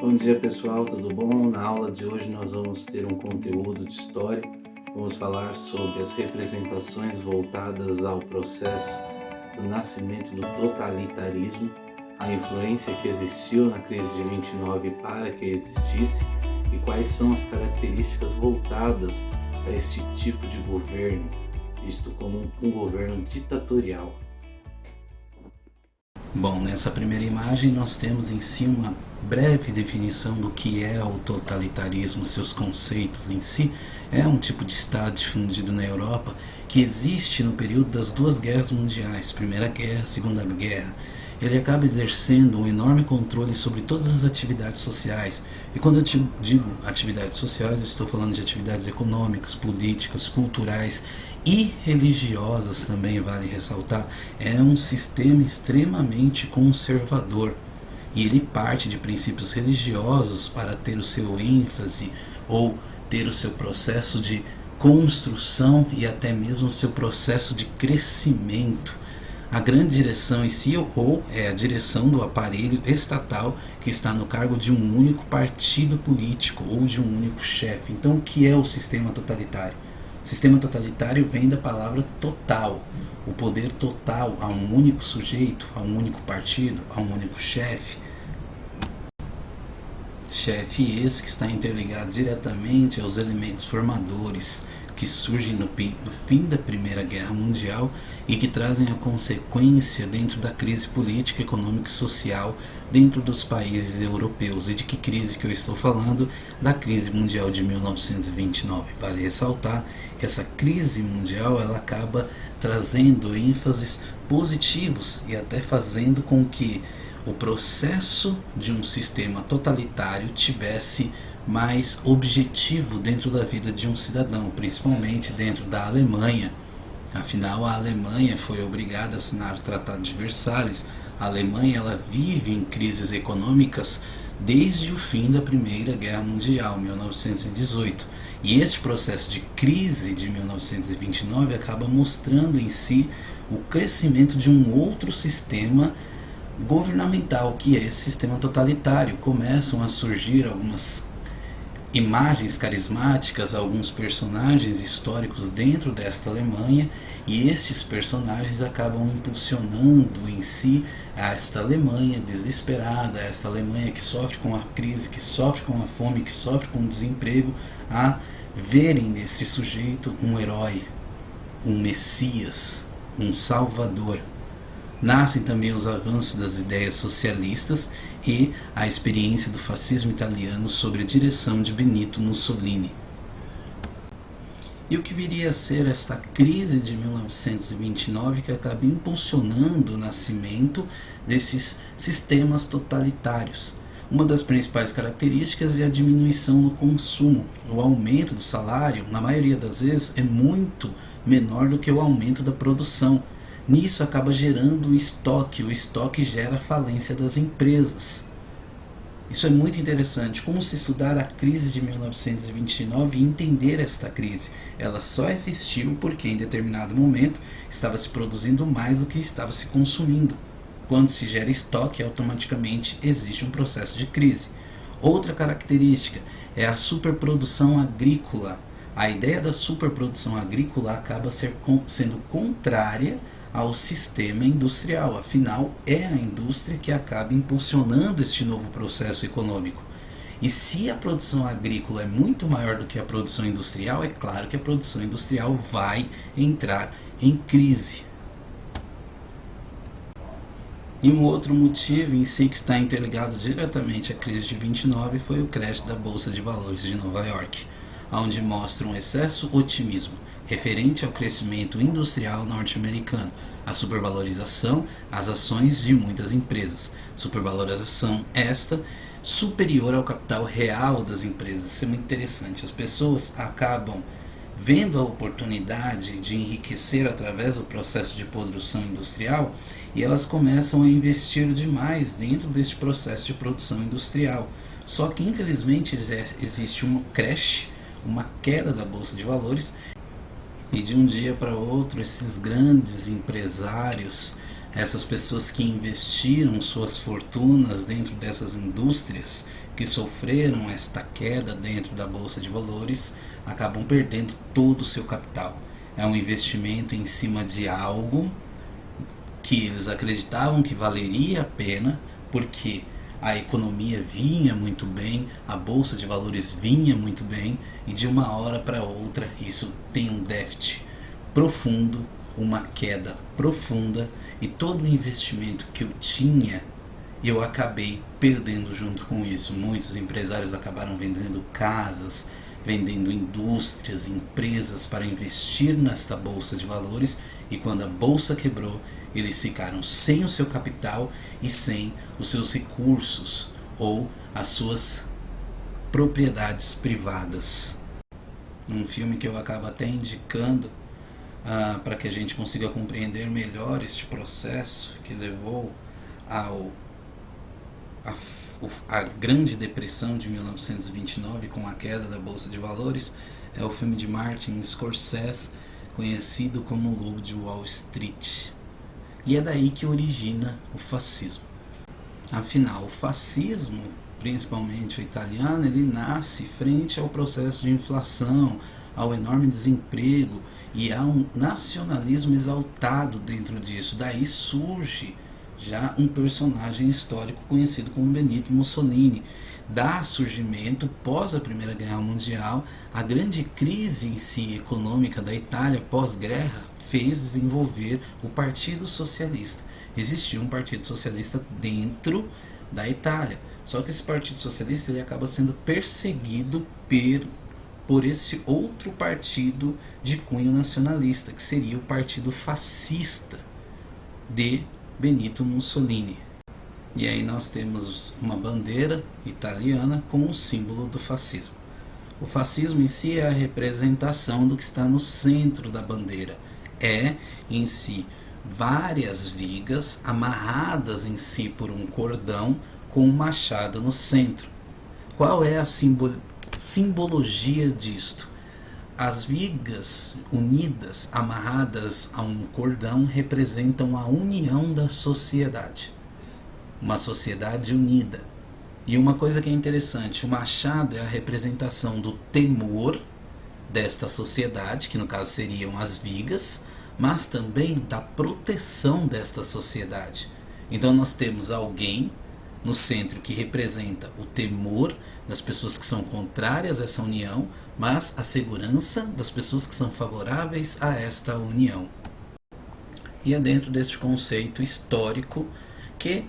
Bom dia pessoal, tudo bom? Na aula de hoje nós vamos ter um conteúdo de história. Vamos falar sobre as representações voltadas ao processo do nascimento do totalitarismo, a influência que existiu na crise de 29 para que existisse e quais são as características voltadas a este tipo de governo, visto como um governo ditatorial. Bom, nessa primeira imagem nós temos em si uma breve definição do que é o totalitarismo, seus conceitos em si. É um tipo de Estado difundido na Europa que existe no período das duas guerras mundiais, Primeira Guerra, Segunda Guerra. Ele acaba exercendo um enorme controle sobre todas as atividades sociais. E quando eu digo atividades sociais, eu estou falando de atividades econômicas, políticas, culturais e religiosas também, vale ressaltar. É um sistema extremamente conservador e ele parte de princípios religiosos para ter o seu ênfase ou ter o seu processo de construção e até mesmo o seu processo de crescimento. A grande direção em si, ou é a direção do aparelho estatal que está no cargo de um único partido político ou de um único chefe. Então, o que é o sistema totalitário? O sistema totalitário vem da palavra total, o poder total a um único sujeito, a um único partido, a um único chefe. Chefe esse que está interligado diretamente aos elementos formadores que surgem no fim da Primeira Guerra Mundial e que trazem a consequência dentro da crise política, econômica e social dentro dos países europeus. E de que crise que eu estou falando? Da crise mundial de 1929. Vale ressaltar que essa crise mundial ela acaba trazendo ênfases positivos e até fazendo com que o processo de um sistema totalitário tivesse mais objetivo dentro da vida de um cidadão, principalmente dentro da Alemanha. Afinal, a Alemanha foi obrigada a assinar o Tratado de Versalhes. A Alemanha ela vive em crises econômicas desde o fim da Primeira Guerra Mundial, 1918. E este processo de crise de 1929 acaba mostrando em si o crescimento de um outro sistema governamental, que é esse sistema totalitário. Começam a surgir algumas imagens carismáticas, alguns personagens históricos dentro desta Alemanha, e estes personagens acabam impulsionando em si esta Alemanha desesperada, esta Alemanha que sofre com a crise, que sofre com a fome, que sofre com o desemprego, a verem nesse sujeito um herói, um Messias, um Salvador. Nascem também os avanços das ideias socialistas e a experiência do fascismo italiano sob a direção de Benito Mussolini. E o que viria a ser esta crise de 1929 que acaba impulsionando o nascimento desses sistemas totalitários? Uma das principais características é a diminuição do consumo. O aumento do salário, na maioria das vezes, é muito menor do que o aumento da produção. Nisso acaba gerando o estoque gera a falência das empresas. Isso é muito interessante, como se estudar a crise de 1929 e entender esta crise. Ela só existiu porque em determinado momento estava se produzindo mais do que estava se consumindo. Quando se gera estoque, automaticamente existe um processo de crise. Outra característica é a superprodução agrícola. A ideia da superprodução agrícola acaba sendo contrária ao sistema industrial, afinal é a indústria que acaba impulsionando este novo processo econômico. E se a produção agrícola é muito maior do que a produção industrial, é claro que a produção industrial vai entrar em crise. E um outro motivo em si que está interligado diretamente à crise de 29 foi o crash da Bolsa de Valores de Nova York, onde mostra um excesso otimismo referente ao crescimento industrial norte-americano, a supervalorização às ações de muitas empresas, supervalorização esta superior ao capital real das empresas. Isso é muito interessante, as pessoas acabam vendo a oportunidade de enriquecer através do processo de produção industrial e elas começam a investir demais dentro deste processo de produção industrial. Só que infelizmente existe um crash, uma queda da Bolsa de Valores, e de um dia para outro esses grandes empresários Essas pessoas que investiram suas fortunas dentro dessas indústrias que sofreram esta queda dentro da Bolsa de Valores acabam perdendo todo o seu capital. É um investimento em cima de algo que eles acreditavam que valeria a pena, porque a economia vinha muito bem, a Bolsa de Valores vinha muito bem, e de uma hora para outra isso tem um déficit profundo, uma queda profunda, e todo o investimento que eu tinha eu acabei perdendo junto com isso. Muitos empresários acabaram vendendo casas, vendendo indústrias, empresas para investir nesta Bolsa de Valores, e quando a Bolsa quebrou, eles ficaram sem o seu capital e sem os seus recursos ou as suas propriedades privadas. Um filme que eu acabo até indicando para que a gente consiga compreender melhor este processo que levou a Grande Depressão de 1929 com a queda da Bolsa de Valores, é o filme de Martin Scorsese, conhecido como O Lobo de Wall Street. E é daí que origina o fascismo. Afinal, o fascismo, principalmente o italiano, ele nasce frente ao processo de inflação, ao enorme desemprego, e há um nacionalismo exaltado dentro disso. Daí surge já um personagem histórico conhecido como Benito Mussolini. Dá surgimento, pós a Primeira Guerra Mundial, a grande crise em si econômica da Itália pós-guerra fez desenvolver o Partido Socialista. Existia um Partido Socialista dentro da Itália, só que esse Partido Socialista ele acaba sendo perseguido por esse outro partido de cunho nacionalista, que seria o Partido Fascista de Benito Mussolini. E aí nós temos uma bandeira italiana com o símbolo do fascismo. O fascismo em si é a representação do que está no centro da bandeira. É em si várias vigas amarradas em si por um cordão com um machado no centro. Qual é a simbologia disto? As vigas unidas, amarradas a um cordão, representam a união da sociedade. Uma sociedade unida. E uma coisa que é interessante, o machado é a representação do temor desta sociedade, que no caso seriam as vigas, mas também da proteção desta sociedade. Então nós temos alguém no centro que representa o temor das pessoas que são contrárias a essa união, mas a segurança das pessoas que são favoráveis a esta união. E é dentro deste conceito histórico que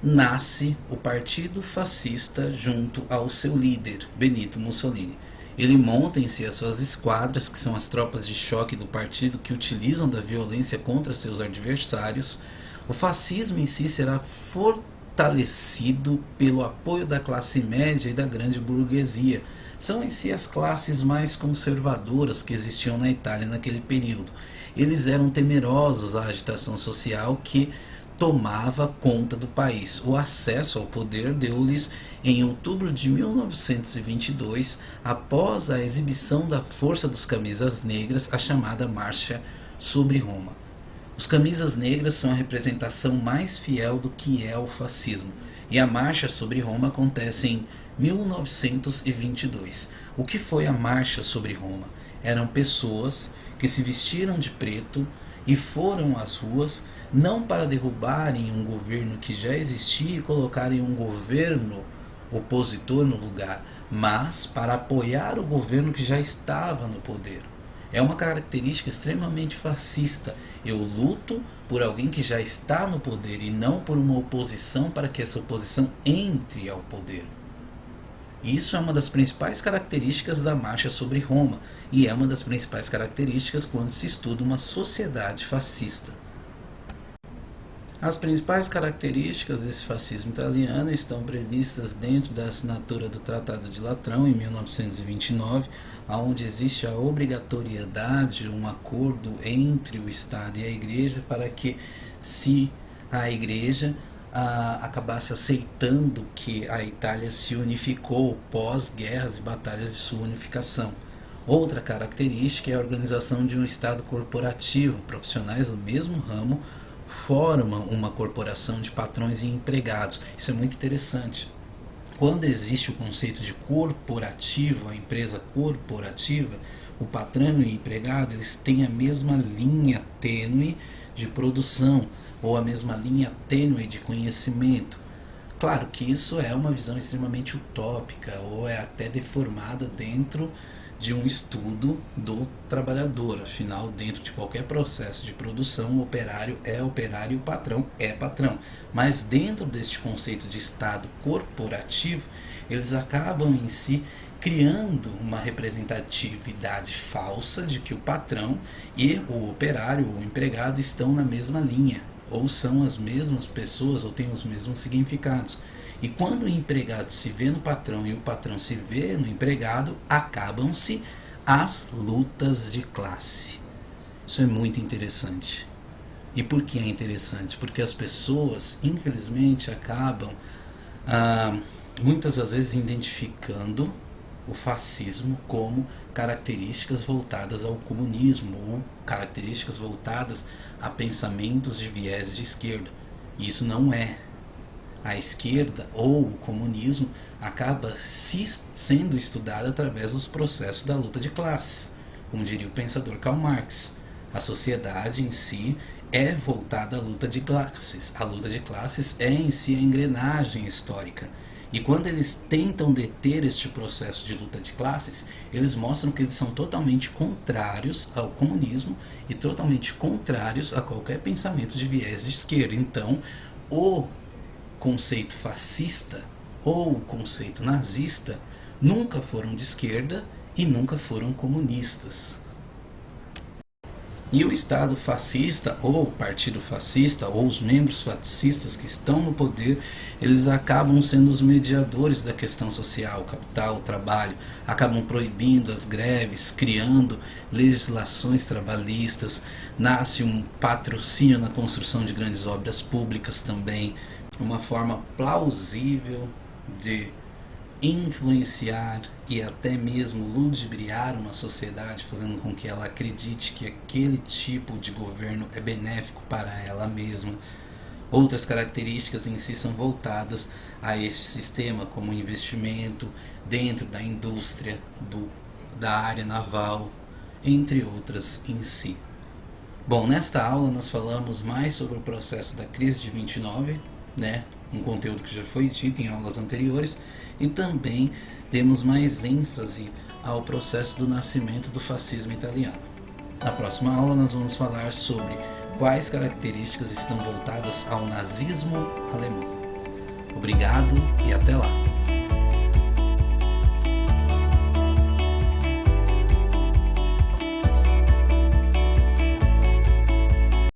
nasce o Partido Fascista junto ao seu líder, Benito Mussolini. Ele monta em si as suas esquadras, que são as tropas de choque do partido que utilizam da violência contra seus adversários. O fascismo em si será fortalecido pelo apoio da classe média e da grande burguesia. São em si as classes mais conservadoras que existiam na Itália naquele período. Eles eram temerosos à agitação social que tomava conta do país. O acesso ao poder deu-lhes em outubro de 1922, após a exibição da Força dos Camisas Negras, a chamada Marcha sobre Roma. Os Camisas Negras são a representação mais fiel do que é o fascismo, e a Marcha sobre Roma acontece em 1922. O que foi a Marcha sobre Roma? Eram pessoas que se vestiram de preto e foram às ruas não para derrubarem um governo que já existia e colocarem um governo opositor no lugar, mas para apoiar o governo que já estava no poder. É uma característica extremamente fascista. Eu luto por alguém que já está no poder e não por uma oposição para que essa oposição entre ao poder. Isso é uma das principais características da Marcha sobre Roma, e é uma das principais características quando se estuda uma sociedade fascista. As principais características desse fascismo italiano estão previstas dentro da assinatura do Tratado de Latrão, em 1929, onde existe a obrigatoriedade, um acordo entre o Estado e a Igreja para que, se a Igreja acabasse aceitando que a Itália se unificou pós-guerras e batalhas de sua unificação. Outra característica é a organização de um Estado corporativo, profissionais do mesmo ramo formam uma corporação de patrões e empregados. Isso é muito interessante. Quando existe o conceito de corporativo, a empresa corporativa, o patrão e o empregado eles têm a mesma linha tênue de produção ou a mesma linha tênue de conhecimento. Claro que isso é uma visão extremamente utópica ou é até deformada dentro de um estudo do trabalhador. Afinal, dentro de qualquer processo de produção, o operário é operário e o patrão é patrão. Mas dentro deste conceito de Estado corporativo, eles acabam em si criando uma representatividade falsa de que o patrão e o operário, o empregado, estão na mesma linha, ou são as mesmas pessoas, ou têm os mesmos significados. E quando o empregado se vê no patrão e o patrão se vê no empregado, acabam-se as lutas de classe. Isso é muito interessante. E por que é interessante? Porque as pessoas, infelizmente, acabam muitas das vezes identificando o fascismo como características voltadas ao comunismo ou características voltadas a pensamentos de viés de esquerda. E isso não é. A esquerda ou o comunismo acaba sendo estudado através dos processos da luta de classes, como diria o pensador Karl Marx. A sociedade em si é voltada à luta de classes. A luta de classes é em si a engrenagem histórica. E quando eles tentam deter este processo de luta de classes, eles mostram que eles são totalmente contrários ao comunismo e totalmente contrários a qualquer pensamento de viés de esquerda. Então, o conceito fascista ou o conceito nazista nunca foram de esquerda e nunca foram comunistas. E o Estado fascista ou o Partido Fascista ou os membros fascistas que estão no poder, eles acabam sendo os mediadores da questão social, capital, trabalho, acabam proibindo as greves, criando legislações trabalhistas, nasce um patrocínio na construção de grandes obras públicas também, uma forma plausível de influenciar e até mesmo ludibriar uma sociedade, fazendo com que ela acredite que aquele tipo de governo é benéfico para ela mesma. Outras características em si são voltadas a este sistema, como investimento dentro da indústria, da área naval, entre outras em si. Bom, nesta aula nós falamos mais sobre o processo da crise de 29, um conteúdo que já foi dito em aulas anteriores, e também demos mais ênfase ao processo do nascimento do fascismo italiano. Na próxima aula nós vamos falar sobre quais características estão voltadas ao nazismo alemão. Obrigado e até lá!